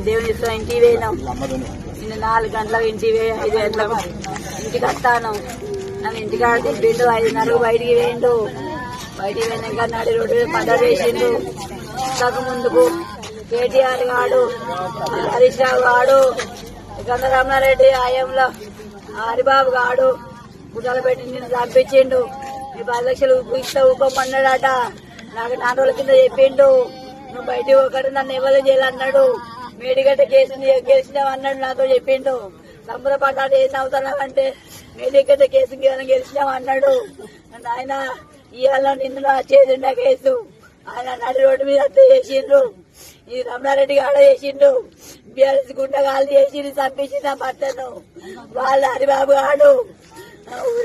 దేవుని ఇష్టం ఇంటికి పోయినాం. నిన్న 4 గంటలకు ఇంటికి పోయి 5 గంటలకు ఇంటికి వస్తాను. నన్ను ఇంటికాడ తిప్పిండు. 5:30 బయటికి వేయండు. బయటికి పోయినాక నడి రోడ్డు మర్డర్ చేసిండు. ఇంతకు ముందుకు కేటీఆర్ గాడు, హరీష్ రావు గాడు, గంగరామారెడ్డి ఆయంలో హరిబాబు గాడు గుడ్డలు పెట్టి నిన్ను చంపించిండు. నీ 10 లక్షలు ఇస్తా ఊపమన్నాడట. నాకు 4 రోజుల కింద చెప్పిండు. నువ్వు బయటికి ఒకటి నన్ను ఎవరు చేయాలన్నాడు. మేడిగడ్డ కేసు గెలిచినావు అన్నాడు. నాతో చెప్పిండు. సంబరపడ్డాడు. ఏం అవుతానంటే మేడిగడ్డ కేసు గెలిచినావు అన్నాడు. ఆయన ఇవాళ నిన్ను చేసిండ కేసు. ఆయన నడి రోడ్డు మీద హత్య చేసిండ్రు. ఈ రమణారెడ్డి గాడ చేసిండు. బీఆర్ఎస్ గుండగాలు చేసి చంపించి నా భర్తను. వాళ్ళ హరిబాబు గాడు,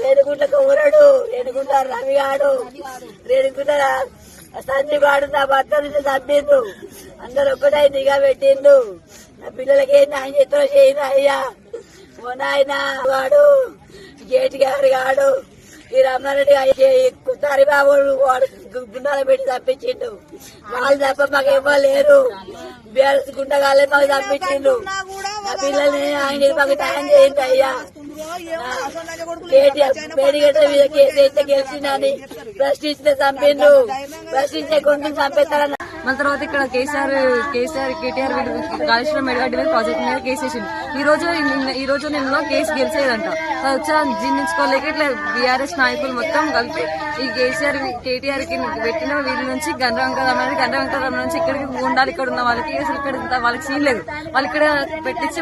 రేణుగుంట కొవ్వరడు, రేణుగుంట రవి గాడు, రేణుగుంట సంజీవ్ గాడు నా భర్తను చంపిండు. అందరు ఒక్కటై నిఘా పెట్టిండు. నా పిల్లలకి ఆయన చేతిలో చేయను అయ్యా. ఓ నాయన వాడు గేటి గారు గాడు, ఈ రమణారెడ్డి హరిబాబు గుండాలు పెట్టి తప్పించిండు. వాళ్ళు తప్ప మాకు ఇవ్వలేరు. బీఆర్ఎస్ గుండగాలే మాకు తప్పించిండు. నా పిల్లల్ని ఆయన మాకు న్యాయం చేయండి అయ్యా. పేడిగడ్డ మీద కేసు అయితే గెలిచిందని ప్రశ్నిస్తే చంపిండు. ప్రశ్నించే కొంచెం చంపేస్తారన్న. మన తర్వాత ఇక్కడ కేటీఆర్ కాళేశ్వరం మెడగడ్డ మీద ప్రాజెక్ట్ మీద కేసు వేసింది. ఈ రోజు నిన్న కేసు గెలిచేదంట. వచ్చా జీర్ణించుకోలేక ఇట్లా బీఆర్ఎస్ నాయకులు మొత్తం కలిపి ఈ కేటీఆర్ కి పెట్టిన వీళ్ళ నుంచి గండ్ర నుంచి ఇక్కడికి ఉండాలి. ఇక్కడ ఉన్న వాళ్ళకి అసలు ఇక్కడ వాళ్ళకి సీన్ లేదు. వాళ్ళు ఇక్కడ పెట్టించి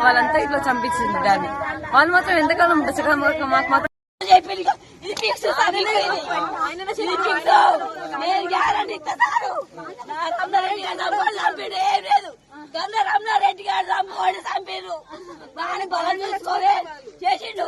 వాళ్ళంతా ఇట్లా చంపించింది దాన్ని. వాళ్ళు మాత్రం ఎంతకాలం ఉంటుంది మాకు మాత్రం రమణారెడ్డి గారు చంపారు. బాగా బలం చూసుకోలే చేసిండు.